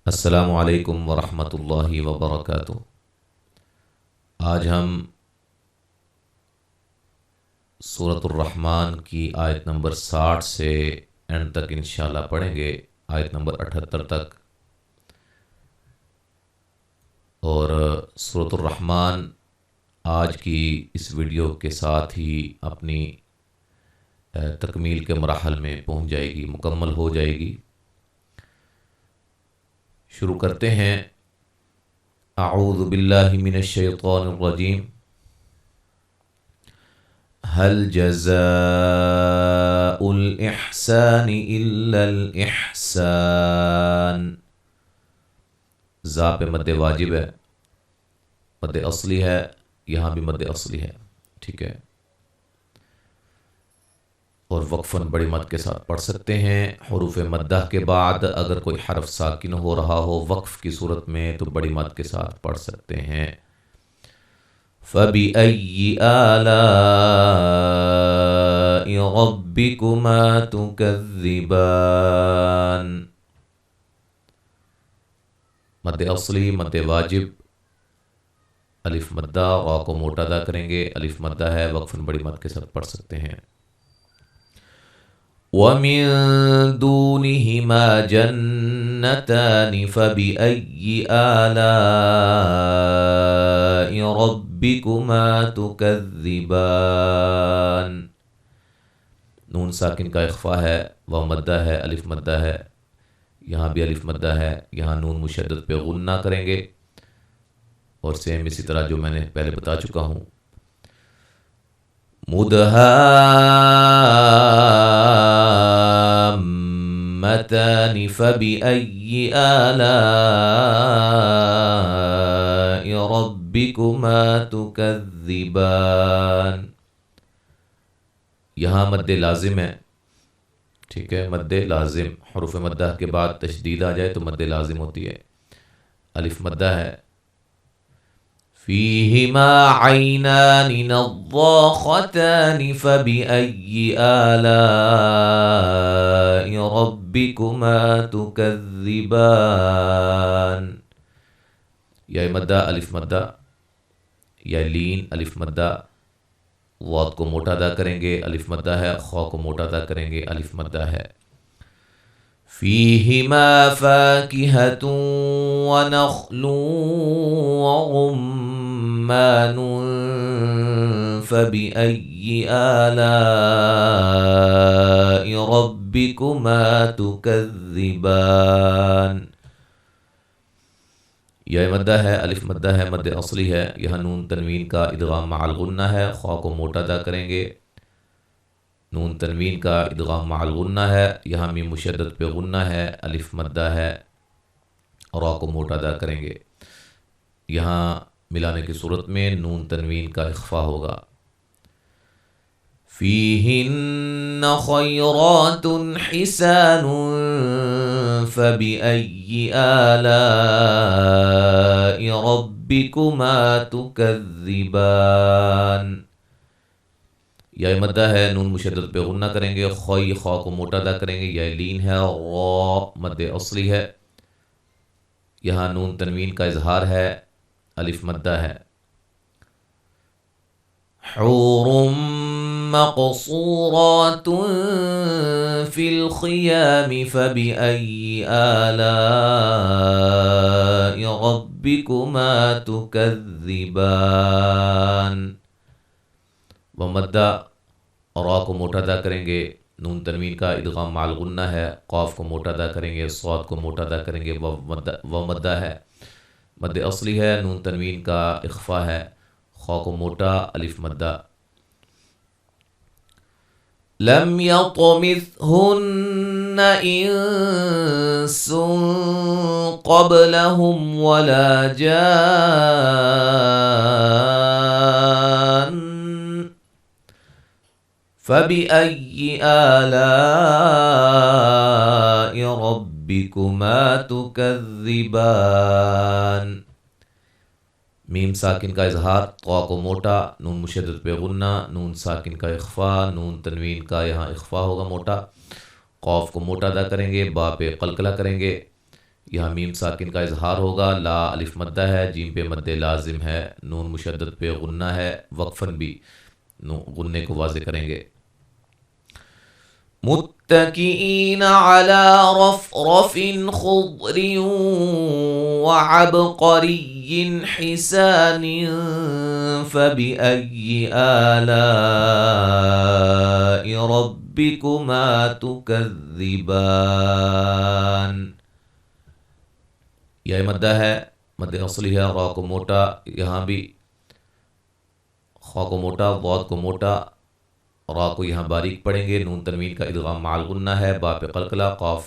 السلام علیکم ورحمۃ اللہ وبرکاتہ۔ آج ہم سورۃ الرحمن کی آیت نمبر 60 سے اینڈ تک انشاءاللہ پڑھیں گے، آیت نمبر 78 تک۔ اور سورۃ الرحمن آج کی اس ویڈیو کے ساتھ ہی اپنی تکمیل کے مراحل میں پہنچ جائے گی، مکمل ہو جائے گی۔ شروع کرتے ہیں۔ اعوذ باللہ من الشیطان الرجیم۔ هل جزاء الإحسان إلا الإحسان۔ زا پہ مد واجب ہے، مد اصلی ہے، یہاں بھی مد اصلی ہے، ٹھیک ہے۔ اور وقفاً بڑی مد کے ساتھ پڑھ سکتے ہیں۔ حروف مدہ کے بعد اگر کوئی حرف ساکن ہو رہا ہو وقف کی صورت میں تو بڑی مد کے ساتھ پڑھ سکتے ہیں۔ فَبِأَيِّ آلَاءِ رَبِّكُمَا تُكَذِّبَانِ۔ مد اصلی، مد واجب، الف مدہ، را کو موٹا ادا کریں گے، الف مدہ ہے، وقفاً بڑی مد کے ساتھ پڑھ سکتے ہیں۔ وَمِن دُونِهِمَا جَنَّتَانِ فَبِأَيِّ آلَاءِ رَبِّكُمَا تُكَذِّبَانِ۔ نون ساکن کا اخفا ہے، وہ مدہ ہے، الف مدہ ہے، یہاں بھی الف مدہ ہے، یہاں نون مشدد پہ غنہ کریں گے، اور سیم اسی طرح جو میں نے پہلے بتا چکا ہوں۔ مدہامتان فبأي آلاء ربكما تكذبان۔ یہاں مد لازم ہے، ٹھیک ہے، مد لازم، حروف مدہ کے بعد تشدید آ جائے تو مد لازم ہوتی ہے، الف مدہ ہے۔ فیہما عینان نضاختان فبأي آلاء ربكما تكذبان۔ یا مدہ، الف مدہ، یا لین، الف مدہ، واو کو موٹا ادا کریں گے، الف مدہ ہے، خا کو موٹا ادا کریں گے، الف مدہ ہے۔ فیہما فاکہۃ ونخل ورمان فبأي آلاء ربكما تكذبان۔ یا مدہ ہے، الف مدہ ہے، مد اصلی ہے، یہاں نون تنوین کا ادغام مع الغنہ ہے، خا کو موٹا ادا کریں گے، نون تنوین کا ادغام مع الغنہ ہے، یہاں میم مشدد پہ غنہ ہے، الف مدہ ہے، را کو موٹا ادا کریں گے، یہاں ملانے کی صورت میں نون تنوین کا اخفا ہوگا۔ فیہن خیرات حسان فبأي آلاء ربكما تكذبان۔ یا مدہ ہے، نون مشدد پہ غنہ کریں گے، خوئی، خا کو موٹا ادا کریں گے، یا لین ہے، را مد اصلی ہے، یہاں نون تنوین کا اظہار ہے، الف مدہ ہے۔ حور مقصورات فی الخیام فبأي آلاء ربكما تكذبان۔ ومدہ، را کو موٹا ادا کریں گے، نون تنوین کا ادغام مع الغنہ ہے، قاف کو موٹا ادا کریں گے، صاد کو موٹا ادا کریں گے، و مدہ ہے، مد اصلی ہے، نون تنوین کا اخفا ہے، خا کو موٹا، الف مدہ۔ لم يطمثهن انس قبلهم ولا جان فبأي آلاء ربكما تكذبان۔ میم ساکن کا اظہار، طا کو موٹا، نون مشدد پہ غنہ، نون ساکن کا اخفا، نون تنوین کا یہاں اخفا ہوگا موٹا، قاف کو موٹا ادا کریں گے، با پہ قلقلہ کریں گے، یہاں میم ساکن کا اظہار ہوگا، لا الف مدہ ہے، جیم پہ مد لازم ہے، نون مشدد پہ غنہ ہے، وقفاً بھی غنے کو واضح کریں گے۔ متکئین علی رفرف خضر وعبقری حسان فبأی آلاء ربکما تکذبان۔ یہ مدہ ہے، مد اصلی ہے، را کو موٹا، یہاں بھی خا کو موٹا، ضاد کو موٹا، را کو یہاں باریک پڑھیں گے، نون تنوین کا ادغام مع الغنہ ہے، با پہ قلقلہ، قاف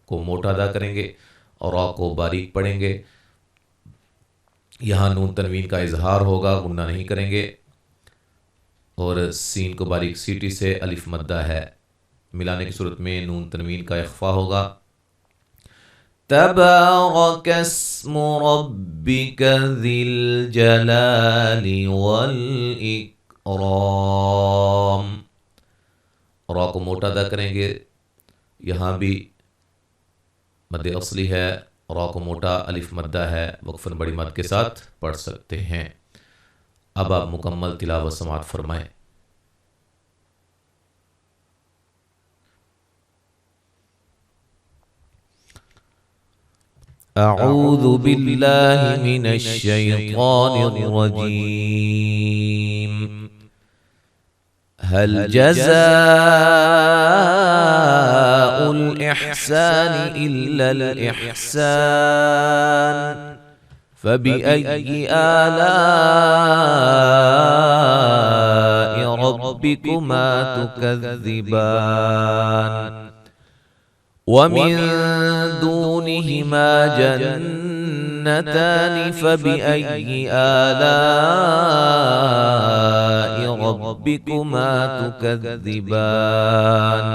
کو موٹا ادا کریں گے اور را کو باریک پڑھیں گے۔ یہاں نون تنوین کا اظہار ہوگا، غنہ نہیں کریں گے، اور سین کو باریک سیٹی سے الف مدہ ہے، ملانے کی صورت میں نون تنوین کا اخفا ہوگا۔ تبارک اسم ربک ذی الجلال والاکرام، را کو موٹا ادا کریں گے، یہاں بھی مد اصلی ہے، را کو موٹا، الف مدہ ہے، وقفاً بڑی مد کے ساتھ پڑھ سکتے ہیں۔ اب آپ مکمل تلاوت سماعت فرمائیں۔ اعوذ باللہ من الشیطان الرجیم۔ هل جزاء الإحسان إلا الإحسان فبأي آلاء ربكما تكذبان ومن دونهما جنتان فبأي آلاء ربكما تكذبان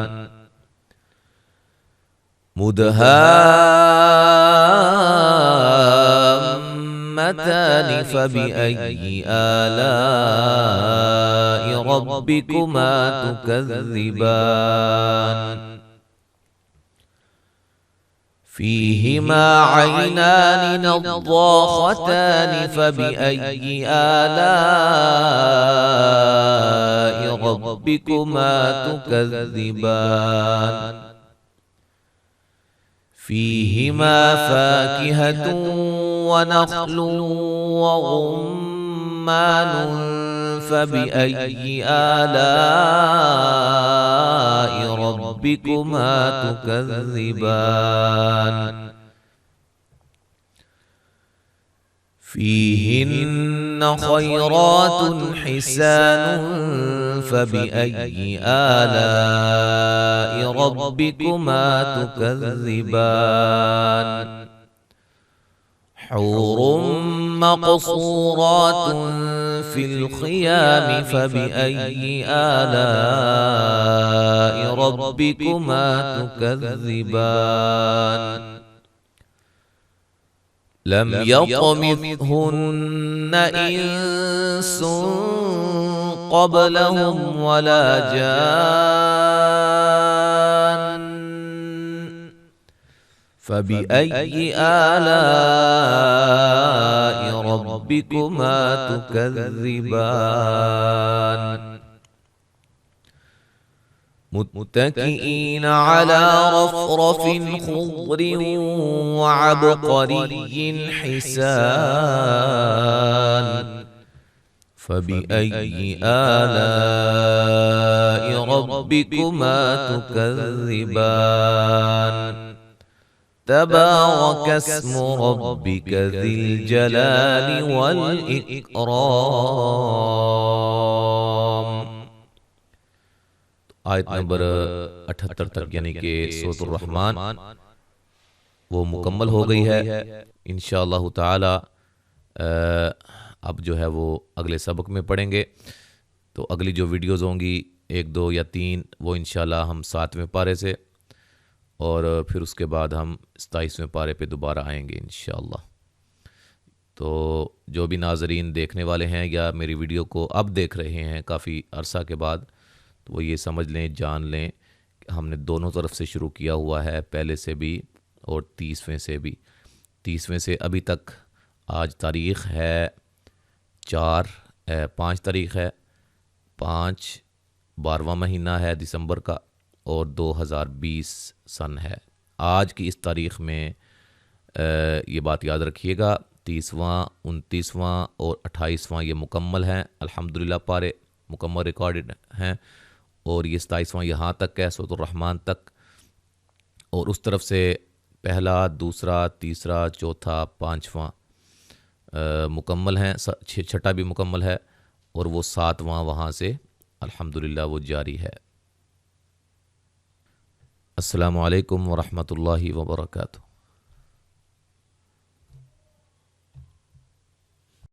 مدهامتان فبأي آلاء ربكما تكذبان فيهما عينان نضاختان فبأي آلاء ربكما تكذبان فيهما فاكهة ونخل ورمان فبأي آلاء ربكما تكذبان فيهن خيرات حسان فبأي آلاء ربكما تكذبان حور مقصورات في الخيام فبأي آلاء ربكما تكذبان لم يطمثهن إنس قبلهم ولا جان فبأي آلاء ربكما تكذبان متكئين على رفرف خضر وعبقري حسان فبأي آلاء ربكما تكذبان تبارك اسم ربك ذي الجلال والإكرام۔ آیت نمبر 78 تک یعنی کہ سورۃ الرحمن وہ مکمل ہو گئی ہے۔ انشاءاللہ تعالی اب جو ہے وہ اگلے سبق میں پڑھیں گے، تو اگلی جو ویڈیوز ہوں گی 1 2 یا 3 وہ انشاءاللہ ہم 7ویں پارے سے، اور پھر اس کے بعد ہم 27ویں پارے پہ دوبارہ آئیں گے انشاءاللہ۔ تو جو بھی ناظرین دیکھنے والے ہیں یا میری ویڈیو کو اب دیکھ رہے ہیں کافی عرصہ کے بعد، تو وہ یہ سمجھ لیں، جان لیں کہ ہم نے دونوں طرف سے شروع کیا ہوا ہے، پہلے سے بھی اور 30ویں سے بھی 30ویں سے ابھی تک آج تاریخ ہے 5 تاریخ ہے 5 12واں مہینہ ہے دسمبر کا اور 2020 سن ہے۔ آج کی اس تاریخ میں یہ بات یاد رکھیے گا 30واں 29واں اور 28واں یہ مکمل ہیں الحمدللہ، پارے مکمل ریکارڈڈ ہیں، اور یہ 27واں یہاں تک ہے سورۃ الرحمن تک، اور اس طرف سے پہلا دوسرا تیسرا چوتھا پانچواں مکمل ہیں، چھٹا بھی مکمل ہے، اور وہ 7واں وہاں سے الحمدللہ وہ جاری ہے۔ السلام علیکم ورحمۃ اللہ وبرکاتہ۔